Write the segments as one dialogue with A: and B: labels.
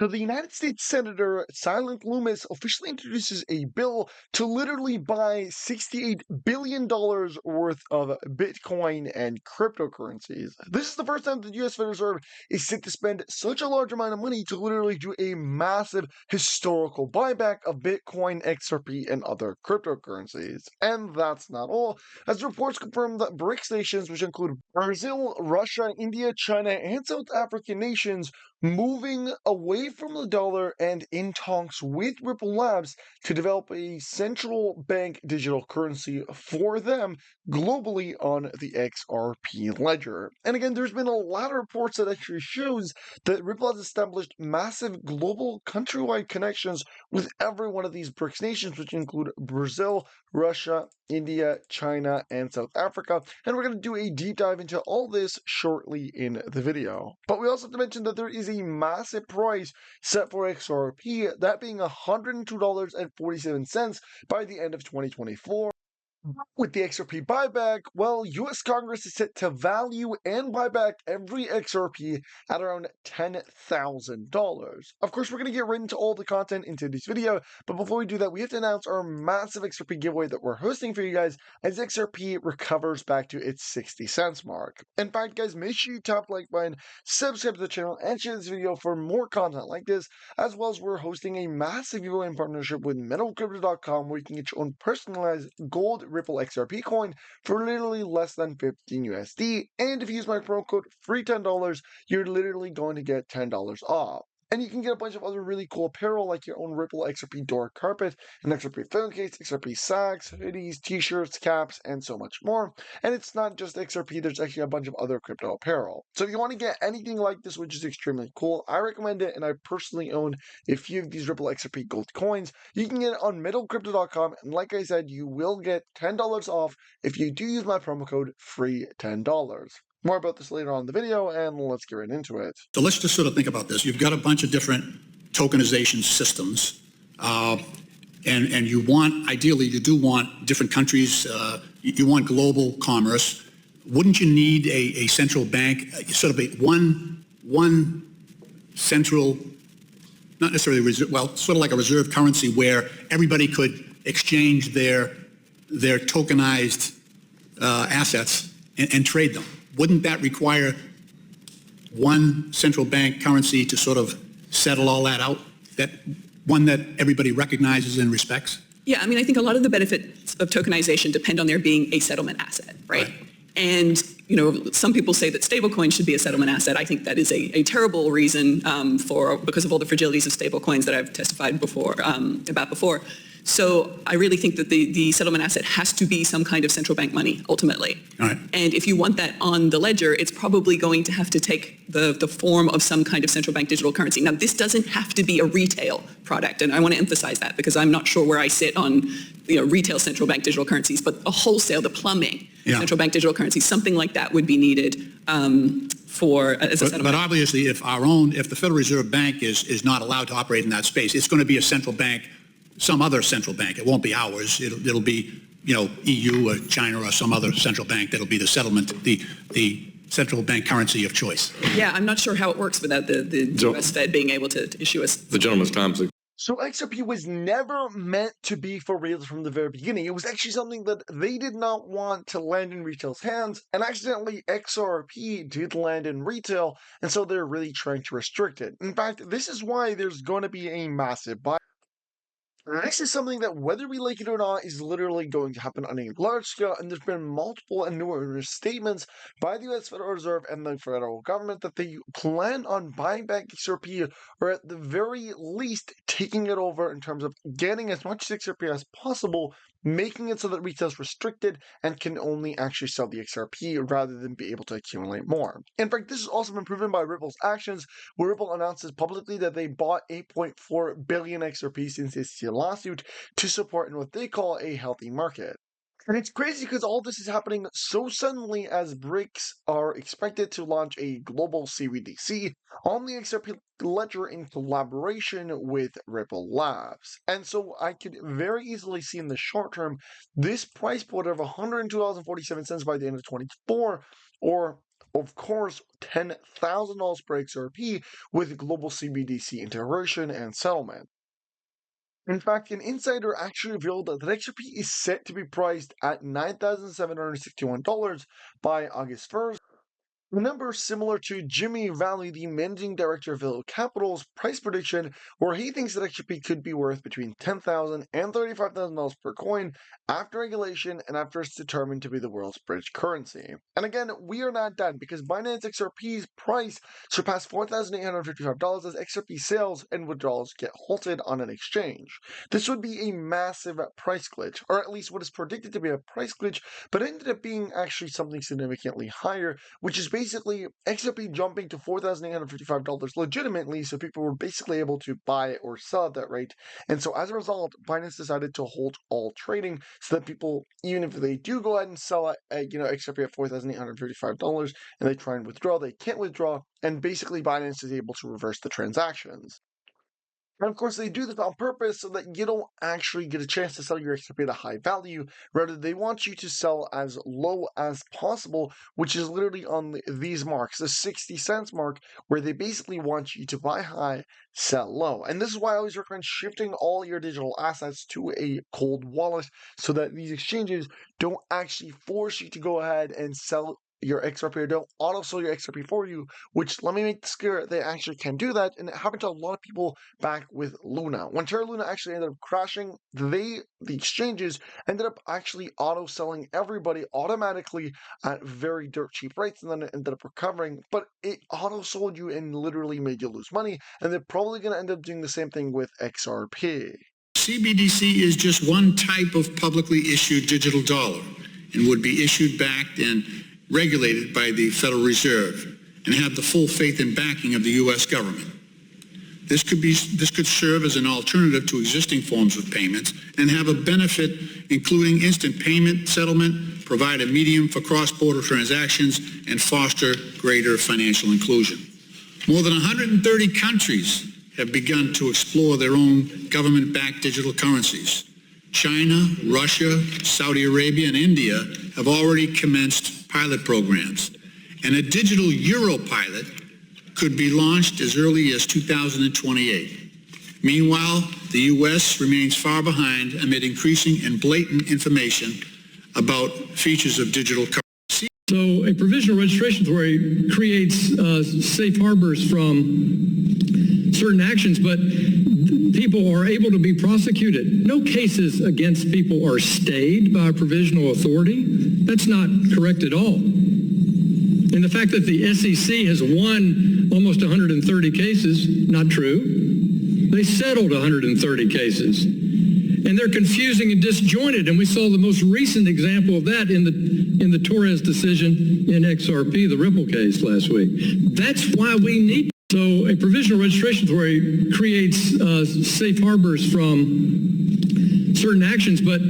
A: So the United States Senator Silent Loomis officially introduces a bill to literally buy $68 billion worth of Bitcoin and cryptocurrencies. This is the first time the US Federal Reserve is set to spend such a large amount of money to literally do a massive historical buyback of Bitcoin, XRP, and other cryptocurrencies. And that's not all, as reports confirm that BRICS nations, which include Brazil, Russia, India, China, and South African nations, moving away from the dollar and in talks with Ripple Labs to develop a central bank digital currency for them globally on the XRP ledger. And again, there's been a lot of reports that actually shows that Ripple has established massive global countrywide connections with every one of these BRICS nations, which include Brazil, Russia, India, China, and South Africa. And we're going to do a deep dive into all this shortly in the video. But we also have to mention that there is a massive price set for XRP, that being $102.47 by the end of 2024. With the XRP buyback, well, US Congress is set to value and buy back every XRP at around $10,000. Of course, we're going to get right into all the content in today's video, but before we do that, we have to announce our massive XRP giveaway that we're hosting for you guys as XRP recovers back to its 60 cents mark. In fact, guys, make sure you tap the like button, subscribe to the channel, and share this video for more content like this, as well as we're hosting a massive giveaway in partnership with MetalCrypto.com where you can get your own personalized gold Ripple XRP coin for literally less than 15 USD. And if you use my promo code FREE10, you're literally going to get $10 off. And you can get a bunch of other really cool apparel like your own Ripple XRP door carpet, an XRP phone case, XRP sacks, hoodies, t-shirts, caps, and so much more. And it's not just XRP, there's actually a bunch of other crypto apparel. So if you want to get anything like this, which is extremely cool, I recommend it, and I personally own a few of these Ripple XRP gold coins. You can get it on MetalCrypto.com, and like I said, you will get $10 off if you do use my promo code FREE10. More about this later on in the video, and let's get right into it.
B: So let's just sort of think about this. You've got a bunch of different tokenization systems, and you want, ideally, you do want different countries, you want global commerce. Wouldn't you need a central bank, sort of one central, not necessarily reserve, well, sort of like a reserve currency where everybody could exchange their tokenized assets and trade them? Wouldn't that require one central bank currency to sort of settle all that out, that one that everybody recognizes and respects?
C: Yeah, I mean, I think a lot of the benefits of tokenization depend on there being a settlement asset, right? And, you know, some people say that stablecoins should be a settlement asset. I think that is a terrible reason because of all the fragilities of stablecoins that I've testified about before. So I really think that the settlement asset has to be some kind of central bank money, ultimately.
B: All right.
C: And if you want that on the ledger, it's probably going to have to take the form of some kind of central bank digital currency. Now, this doesn't have to be a retail product, and I want to emphasize that because I'm not sure where I sit on retail central bank digital currencies, but a wholesale, the plumbing, central bank digital currencies, something like that would be needed as a settlement.
B: But obviously, if the Federal Reserve Bank is not allowed to operate in that space, it's going to be a central bank, some other central bank. It won't be ours. It'll be, EU or China or some other central bank that'll be the settlement, the central bank currency of choice.
C: Yeah, I'm not sure how it works without the US Fed being able to issue us.
D: The gentleman's time.
A: So XRP was never meant to be for real from the very beginning. It was actually something that they did not want to land in retail's hands, and accidentally XRP did land in retail, and so they're really trying to restrict it. In fact, this is why there's going to be a massive buy. This is something that, whether we like it or not, is literally going to happen on a large scale, and there's been multiple and numerous statements by the US Federal Reserve and the federal government that they plan on buying back XRP, or at the very least taking it over in terms of getting as much XRP as possible, making it so that retail is restricted and can only actually sell the XRP rather than be able to accumulate more. In fact, this has also been proven by Ripple's actions, where Ripple announces publicly that they bought 8.4 billion XRP since its lawsuit to support in what they call a healthy market. And it's crazy because all this is happening so suddenly as BRICS are expected to launch a global CBDC on the XRP ledger in collaboration with Ripple Labs. And so I could very easily see in the short term this price point of $102.47 by the end of 2024, or of course, $10,000 per XRP with global CBDC integration and settlement. In fact, an insider actually revealed that XRP is set to be priced at $9,761 by August 1st. A number similar to Jimmy Valley, the managing director of Hill Capital's price prediction, where he thinks that XRP could be worth between $10,000 and $35,000 per coin after regulation and after it's determined to be the world's bridge currency. And again, we are not done because Binance XRP's price surpassed $4,855 as XRP sales and withdrawals get halted on an exchange. This would be a massive price glitch, or at least what is predicted to be a price glitch, but ended up being actually something significantly higher, which is basically XRP jumping to $4,855 legitimately, so people were basically able to buy it or sell at that rate. And so as a result, Binance decided to halt all trading so that people, even if they do go ahead and sell it at, XRP at $4,855 and they try and withdraw, they can't withdraw, and basically Binance is able to reverse the transactions. And of course, they do this on purpose so that you don't actually get a chance to sell your XRP at a high value. Rather, they want you to sell as low as possible, which is literally on these marks, the 60 cents mark, where they basically want you to buy high, sell low. And this is why I always recommend shifting all your digital assets to a cold wallet so that these exchanges don't actually force you to go ahead and sell your XRP or don't auto sell your XRP for you, which let me make this clear, they actually can do that, and it happened to a lot of people back with Luna. When Terra Luna actually ended up crashing, the exchanges ended up actually auto selling everybody automatically at very dirt cheap rates, and then it ended up recovering, but it auto sold you and literally made you lose money, and they're probably going to end up doing the same thing with XRP.
B: CBDC is just one type of publicly issued digital dollar and would be issued, backed, and regulated by the Federal Reserve and have the full faith and backing of the U.S. government. This could serve as an alternative to existing forms of payments and have a benefit including instant payment settlement, provide a medium for cross-border transactions, and foster greater financial inclusion. More than 130 countries have begun to explore their own government-backed digital currencies. China, Russia, Saudi Arabia, and India have already commenced pilot programs, and a digital euro pilot could be launched as early as 2028. Meanwhile, the U.S. remains far behind amid increasing and blatant information about features of digital currency.
D: So a provisional registration authority creates safe harbors from certain actions, but people are able to be prosecuted. No cases against people are stayed by a provisional authority. That's not correct at all. And the fact that the SEC has won almost 130 cases, not true. They settled 130 cases. And they're confusing and disjointed. And we saw the most recent example of that in the Torres decision in XRP, the Ripple case last week. That's why we need. So a provisional registration authority creates safe harbors from certain actions, but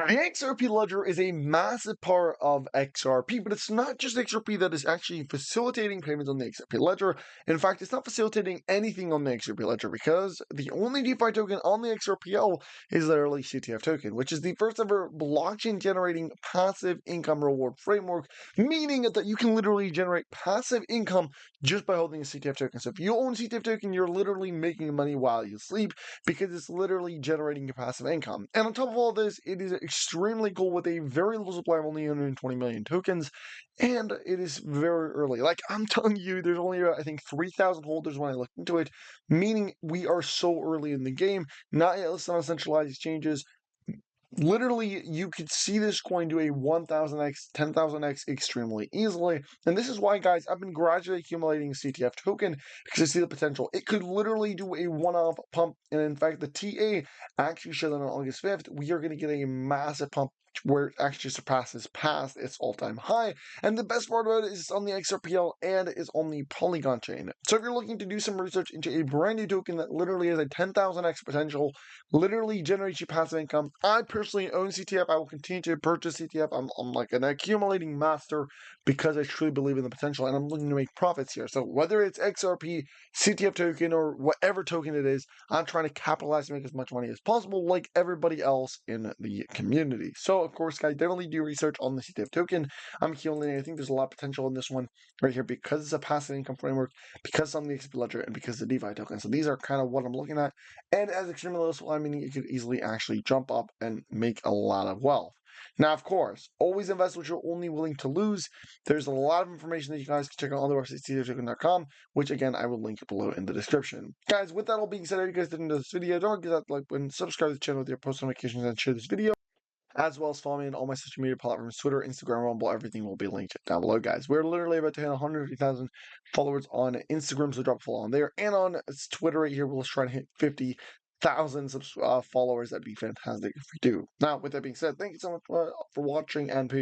A: the XRP ledger is a massive part of XRP, but it's not just XRP that is actually facilitating payments on the XRP ledger. In fact, it's not facilitating anything on the XRP ledger because the only DeFi token on the XRPL is literally CTF token, which is the first ever blockchain generating passive income reward framework, meaning that you can literally generate passive income just by holding a CTF token. So if you own CTF token, you're literally making money while you sleep because it's literally generating your passive income. And on top of all this, it is extremely cool with a very low supply of only 120 million tokens, and it is very early. Like, I'm telling you, there's only, I think, 3,000 holders when I looked into it, meaning we are so early in the game, not yet listed on centralized exchanges. Literally, you could see this coin do a 1,000x, 10,000x extremely easily. And this is why, guys, I've been gradually accumulating CTF token because I see the potential. It could literally do a one-off pump. And in fact, the TA actually showed that on August 5th, we are going to get a massive pump where it actually surpasses past its all-time high. And the best part about it is it's on the XRPL and it's on the Polygon chain. So if you're looking to do some research into a brand new token that literally has a 10,000x potential, literally generates you passive income, I personally own CTF. I will continue to purchase CTF. I'm like an accumulating master because I truly believe in the potential and I'm looking to make profits here. So whether it's XRP, CTF token, or whatever token it is, I'm trying to capitalize and make as much money as possible like everybody else in the community. So So, of course, guys, definitely do research on the CTF token. I'm Keelan, and I think there's a lot of potential in this one right here because it's a passive income framework, because on the XP Ledger, and because the DeFi token. So these are kind of what I'm looking at. And as extremely low supply, meaning you could easily actually jump up and make a lot of wealth. Now, of course, always invest what you're only willing to lose. There's a lot of information that you guys can check out on the website, ctftoken.com, which again, I will link below in the description. Guys, with that all being said, if you guys did enjoy this video, don't forget that like button, subscribe to the channel with your post notifications, and share this video, as well as follow me on all my social media platforms, Twitter, Instagram, Rumble, everything will be linked down below, guys. We're literally about to hit 150,000 followers on Instagram, so drop a follow on there. And on Twitter right here, we'll try to hit 50,000 followers. That'd be fantastic if we do. Now, with that being said, thank you so much for watching, and peace.